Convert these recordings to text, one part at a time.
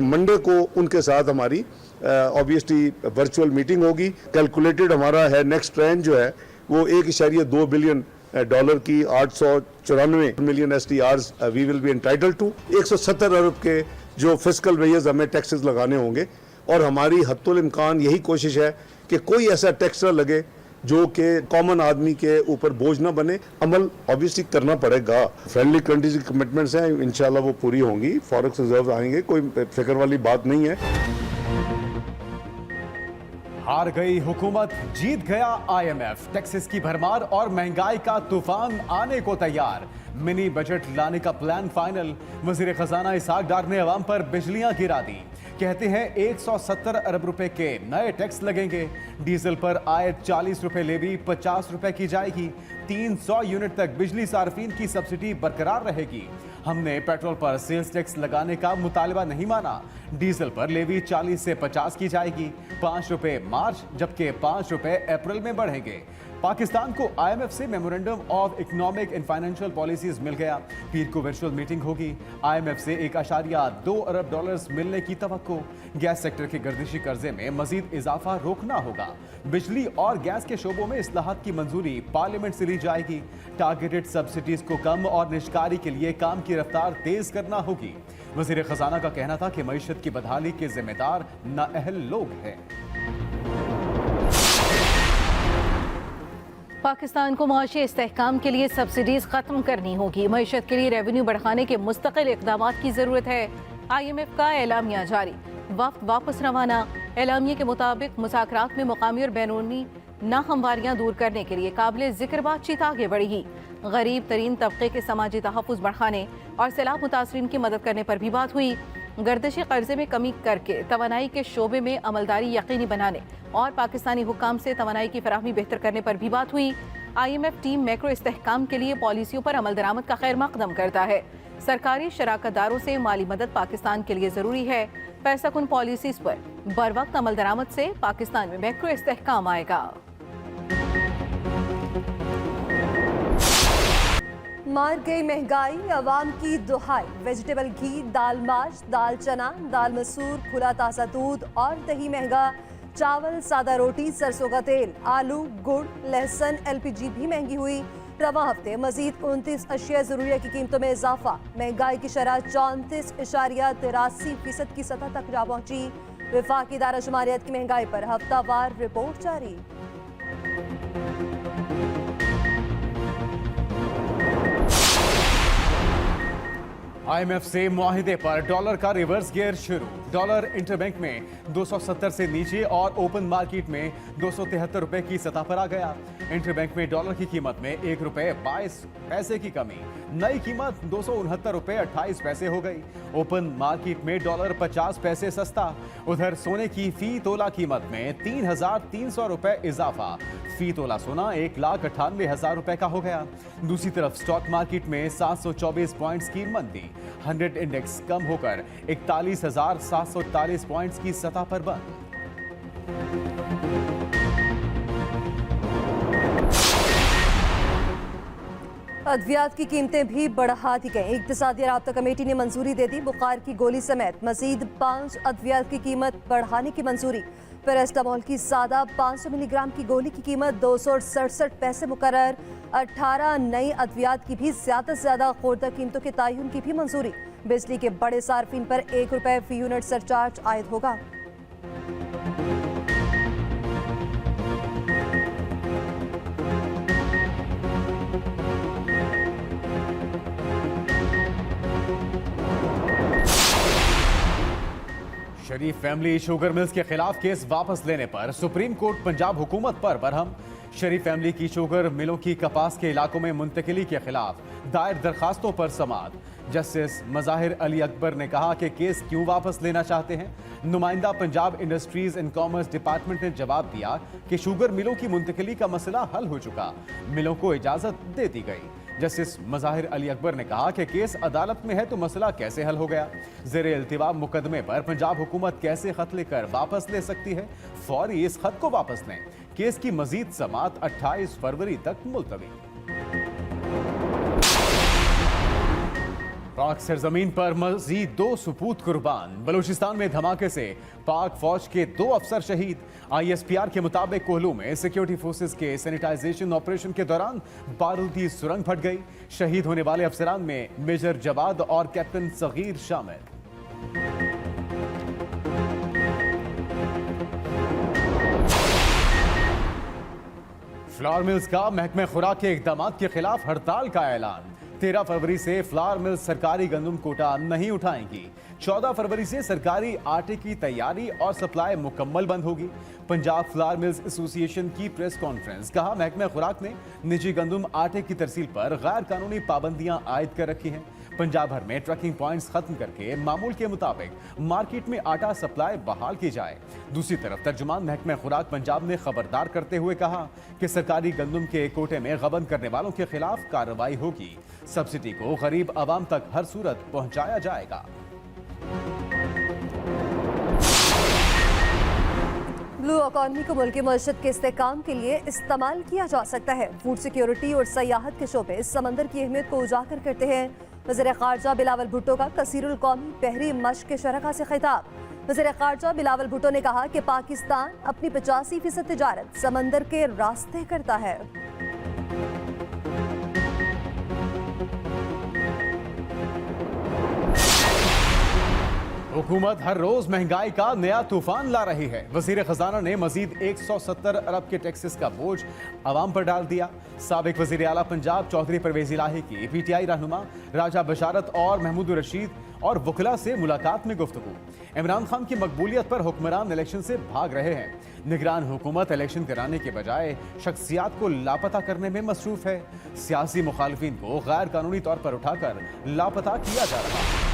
Monday को उनके साथ हमारी ऑब्वियसली वर्चुअल मीटिंग होगी। कैलकुलेटेड हमारा है नेक्स्ट ट्रेंड जो है वो 1.2 बिलियन डॉलर की 894 million SDRs we will be entitled to. 170 अरब के जो फिस्कल वेयर्स हमें टैक्सेस लगाने होंगे और हमारी हत्तुल इम्कान यही कोशिश है कि कोई ऐसा टैक्स न लगे जो कि कॉमन आदमी के ऊपर बोझ ना बने। अमल ऑब्वियसली करना पड़ेगा। फ्रेंडली कंट्रीज की कमिटमेंट्स हैं, इंशाल्लाह वो पूरी होंगी। फॉरेक्स रिजर्व आएंगे, कोई फिक्र वाली बात नहीं है। हार गई हुकूमत, जीत गया IMF। टैक्सेस की भरमार और महंगाई का तूफान आने को तैयार। मिनी बजट लाने का प्लान फाइनल। वजीर खजाना इसहाक डार ने अवाम पर बिजलियां गिरा दी। कहते हैं 170 अरब रुपए के नए टैक्स लगेंगे। डीजल पर आयत 40 रुपए लेवी 50 रुपए की जाएगी। 300 यूनिट तक बिजली सार्फिन की सब्सिडी बरकरार रहेगी। हमने पेट्रोल पर सेल्स टैक्स लगाने का मुतालबा नहीं माना। डीजल पर लेवी 40 से 50 की जाएगी। 5 रुपए मार्च जबकि 5 रुपए अप्रैल में बढ़ेंगे। पाकिस्तान को IMF से memorandum of economic and financial policies मिल गया। पीर को वर्चुअल मीटिंग होगी। IMF से 1.2 अरब डॉलर्स मिलने की तवक्को। गैस सेक्टर के गर्दिशी कर्जे में मजीद इजाफा रोकना होगा। बिजली और गैस के शोबों में इस्लाहात की मंजूरी पार्लियामेंट से ली जाएगी। टारगेटेड सब्सिडीज को कम और निष्कारी के लिए काम की रफ्तार तेज करना होगी। वजीर खजाना का कहना था कि मईशत की बदहाली के जिम्मेदार नाअहल लोग हैं। पाकिस्तान को माशी इस्तेहकाम के लिए सब्सिडीज खत्म करनी होगी। मईशत के लिए रेवेन्यू बढ़ाने के मुस्तकिल इक़दामात की जरूरत है। IMF का एलामिया जारी, वफ्द वापस रवाना। एलामिया के मुताबिक मुज़ाकरात में मुकामी और बैरूनी नाहमवारियाँ दूर करने के लिए काबिल जिक्र बातचीत आगे बढ़ेगी। गरीब तरीन तबके के समाजी तहफ़्फ़ुज़ बढ़ाने और सैलाब मुतासरीन की मदद करने पर भी बात हुई। गर्दिशी कर्जे में कमी करके तवानाई के शोबे में अमलदारी यकीनी बनाने और पाकिस्तानी हुक्काम से तवानाई की फराहमी बेहतर करने पर भी बात हुई। IMF टीम मैक्रो इस्तेहकाम के लिए पॉलिसियों पर अमल दरामद का खैर मकदम करता है। सरकारी शराकतदारों से माली मदद पाकिस्तान के लिए ज़रूरी है। पैसा कुन पॉलिसीज पर बर वक्त अमल दरामद से पाकिस्तान में मैक्रो इस्तेहकाम आएगा। मार गई महंगाई, अवाम की दुहाई। वेजिटेबल घी, दाल माश, दाल चना, दाल मसूर, खुला ताज़ा दूध और दही महंगा। चावल, सादा रोटी, सरसों का तेल, आलू, गुड़, लहसुन, LPG भी महंगी हुई। रवा हफ्ते मजीद 29 अशिया ज़रूरिया की कीमतों में इजाफा। महंगाई की शरह 34.83% की सतह तक जा पहुंची। वफाकी इदारा शुमारियत की महंगाई पर हफ्तावार रिपोर्ट जारी। IMF से मुआहिदे पर डॉलर का रिवर्स गियर शुरू। डॉलर इंटरबैंक में 270 से नीचे और ओपन मार्केट में 273 रुपए की सतह पर आ गया। इंटरबैंक में डॉलर की कीमत में 1 रुपए 22 पैसे की कमी। नई कीमत 269 रुपए 28 पैसे हो गई। ओपन मार्केट में डॉलर 50 पैसे सस्ता। उधर सोने की फी तोला कीमत में 3,300 रुपए इजाफा। फी तोला सोना 1,98,000 रुपए का हो गया। दूसरी तरफ स्टॉक मार्केट में 724 पॉइंट्स की मंदी। 100 इंडेक्स कम होकर 41,741 पॉइंट्स की सतह पर बंद। अद्वियात की कीमतें भी बढ़ा दी गई। इक्तिसादी राब्ता कमेटी ने मंजूरी दे दी। बुखार की गोली समेत मजीद 5 अद्वियात की कीमत बढ़ाने की मंजूरी। पैरास्टामोल की सादा 500 मिलीग्राम की गोली की कीमत 267 पैसे मुकर्रर। 18 नई अद्वियात की भी ज्यादा से ज्यादा खुर्दा कीमतों के तयन की भी मंजूरी। बिजली के बड़े सार्फिन पर 1 रुपए फी यूनिट सरचार्ज आयद होगा। शरीफ फैमिली शुगर मिल्स के खिलाफ केस वापस लेने पर सुप्रीम कोर्ट पंजाब हुकूमत पर बरहम। शरीफ फैमिली की शुगर मिलों की कपास के इलाकों में मुंतकिली के खिलाफ दायर दरखास्तों पर समाअत। जस्टिस मज़ाहिर अली अकबर ने कहा कि केस क्यों वापस लेना चाहते हैं। नुमाइंदा Punjab industries and commerce department ने जवाब दिया कि शुगर मिलों की मुंतकिली का मसला हल हो चुका, मिलों को इजाजत दे दी गई। जस्टिस मज़ाहिर अली अकबर ने कहा कि केस अदालत में है तो मसला कैसे हल हो गया। ज़ेरे इल्तिवा मुकदमे पर पंजाब हुकूमत कैसे खत लेकर वापस ले सकती है। फौरी इस खत को वापस लें। केस की मजीद समाअत 28 फरवरी तक मुलतवी। पाक सरजमीन पर मजीद 2 सुपूत कुर्बान। बलूचिस्तान में धमाके से पाक फौज के 2 अफसर शहीद। ISPR के मुताबिक कोहलू में सिक्योरिटी फोर्सेस के सैनिटाइजेशन ऑपरेशन के दौरान बारूदी सुरंग फट गई। शहीद होने वाले अफसरान में मेजर जवाद और कैप्टन सगीर शामिल। फ्लावर मिल्स का महकमे खुराक के इकदाम के खिलाफ हड़ताल का ऐलान। 13 फरवरी से फ्लावर मिल्स सरकारी गंदम कोटा नहीं उठाएंगी। 14 फरवरी से सरकारी आटे की तैयारी और सप्लाई मुकम्मल बंद होगी। पंजाब फ्लावर मिल्स एसोसिएशन की प्रेस कॉन्फ्रेंस। कहा, महकमे खुराक ने निजी गंदम आटे की तरसील पर गैर कानूनी पाबंदियां आयद कर रखी हैं। पंजाब भर में ट्रकिंग पॉइंट्स खत्म करके मामूल के मुताबिक मार्केट में आटा सप्लाई बहाल की जाए। दूसरी तरफ तर्जुमान महकमे खुराक पंजाब ने खबरदार करते हुए कहा कि सरकारी गंदम के कोटे में गबन करने वालों के खिलाफ कार्रवाई होगी। सब्सिडी को गरीब आवाम तक हर सूरत पहुंचाया जाएगा। ब्लू इकॉनमी को मुल्क की मईशत के इस्तेहकाम के लिए इस्तेमाल किया जा सकता है। फूड सिक्योरिटी और सयाहत के शोबे समंदर की अहमियत को उजागर करते हैं। वज़ीर ख़ारजा बिलावल भुट्टो का कसीरुल कौमी बहरी मश्क के शरका से खिताब। वज़ीर ख़ारजा बिलावल भुट्टो ने कहा कि पाकिस्तान अपनी 85% तिजारत समंदर के रास्ते करता है। हुकूमत हर रोज महंगाई का नया तूफान ला रही है। वजीर खजाना ने मजीद 170 अरब के टैक्सेस का बोझ आवाम पर डाल दिया। साबिक वजीर आला पंजाब चौधरी परवेज इलाही की PTI रहनुमा राजा बशारत और महमूद रशीद और वकला से मुलाकात में गुफ्तगू। इमरान खान की मकबूलियत पर हुक्मरान इलेक्शन से भाग रहे हैं। निगरान हुकूमत इलेक्शन कराने के बजाय शख्सियात को लापता करने में मसरूफ है। सियासी मुखालिफिन को गैर कानूनी तौर पर उठाकर लापता किया जा रहा है।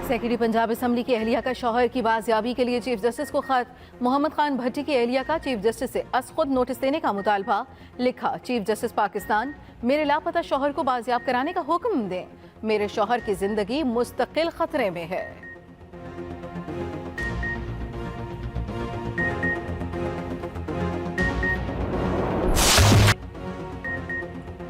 सेक्रेटरी पंजाब असम्बली की एहलिया का शौहर की बाजियाबी के लिए चीफ जस्टिस को खत। मोहम्मद खान भट्टी की एहलिया का चीफ जस्टिस से खुद नोटिस देने का मुतालबा। लिखा, चीफ जस्टिस पाकिस्तान मेरे लापता शौहर को बाजियाब कराने का हुक्म दें। मेरे शौहर की जिंदगी मुस्तकिल खतरे में है।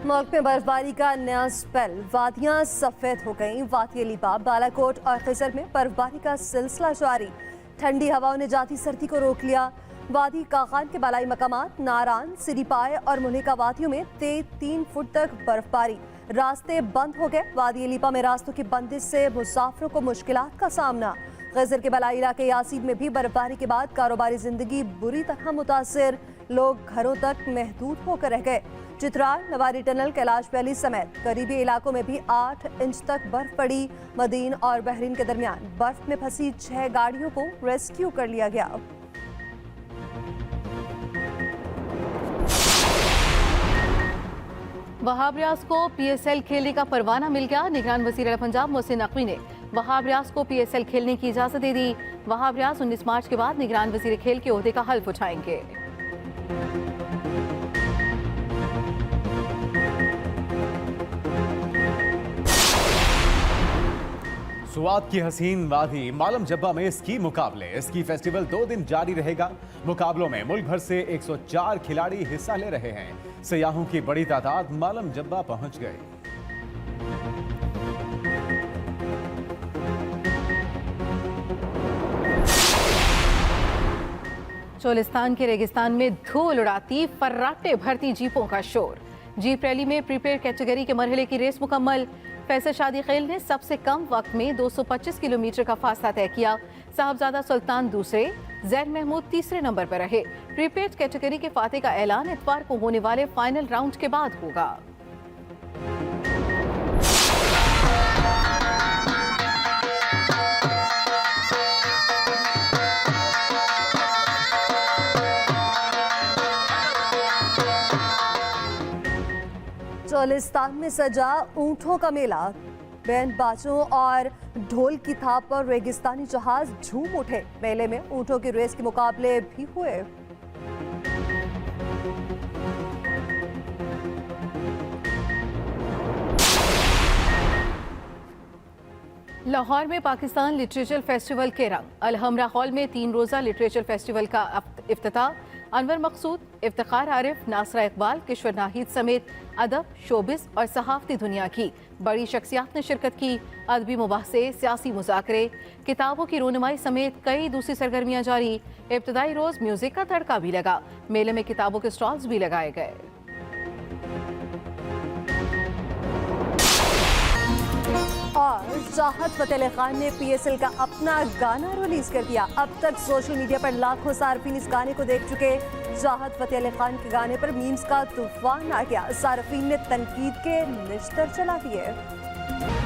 मुल्क में बर्फबारी का नया स्पेल। वादियां सफेद हो गईं। वादी लिबा, बालाकोट और खिजर में बर्फबारी का सिलसिला जारी। ठंडी हवाओं ने जाती सर्दी को रोक लिया। वादी कागान के बालाई मकामात नारान, सिरीपाए और मुल्हिका वादियों में 3 फुट तक बर्फबारी। रास्ते बंद हो गए। वादी लिबा में रास्तों की बंदिश से मुसाफिरों को मुश्किलात का सामना। गजर के बलाई इलाके यासीन में भी बर्फबारी के बाद कारोबारी जिंदगी बुरी तरह मुतासिर। लोग घरों तक महदूद होकर रह गए। चित्राल, नवारी टनल, कैलाश वैली समेत करीबी इलाकों में भी 8 इंच तक बर्फ पड़ी। मदीन और बहरीन के दरमियान बर्फ में फंसी 6 गाड़ियों को रेस्क्यू कर लिया गया। वहाब रियाज को PSL खेलने का परवाना मिल गया। निगरान वज़ीर पंजाब मोहसिन नकवी ने वहाब रियाज को PSL खेलने की इजाजत दे दी। वहाब रियाज 19 मार्च के बाद निगरान वज़ीर खेल के ओहदे का हल्फ उठाएंगे। सुवात की हसीन वादी मालम जब्बा में स्की मुकाबले। स्की फेस्टिवल 2 दिन जारी रहेगा। मुकाबलों में मुल्क भर से 104 खिलाड़ी हिस्सा ले रहे हैं। सयाहों की बड़ी तादाद मालम जब्बा पहुंच गए। चोलिस्तान के रेगिस्तान में धूल उड़ाती फर्राटे भरती जीपों का शोर। जीप रैली में प्रीपेड कैटेगरी के मरहले की रेस मुकम्मल। फैसल शादी खेल ने सबसे कम वक्त में 225 किलोमीटर का फासला तय किया। साहबजादा सुल्तान दूसरे, जैद महमूद तीसरे नंबर पर रहे। प्रीपेड कैटेगरी के फाते का ऐलान इतवार को होने वाले फाइनल राउंड के बाद होगा। चोलिस्तान में सजा ऊंटों का मेला। बैंड बाजों और ढोल की थाप पर रेगिस्तानी जहाज झूम उठे। मेले में ऊंटों की रेस के मुकाबले भी हुए। लाहौर में पाकिस्तान लिटरेचर फेस्टिवल के रंग। अलहमरा हॉल में 3 रोजा लिटरेचर फेस्टिवल का इफ्तिताह। अनवर मकसूद, इफ्तिखार आरिफ, नासरा इकबाल, किशोर नाहिद समेत अदब, शोबिस और सहाफती दुनिया की बड़ी शख्सियात ने शिरकत की। अदबी मुबाहसे, सियासी मुज़ाकरे, किताबों की रोनुमाई समेत कई दूसरी सरगर्मियाँ जारी। इब्तदाई रोज़ म्यूजिक का तड़का भी लगा। मेले में किताबों के स्टॉल्स भी लगाए गए। और चाहत फतेह अली खान ने PSL का अपना गाना रिलीज कर दिया। अब तक सोशल मीडिया पर लाखों सार्फिन इस गाने को देख चुके। चाहत फतेह अली खान के गाने पर मीम्स का तूफान आ गया। सार्फिन ने तनकीद के निश्तर चला दिए।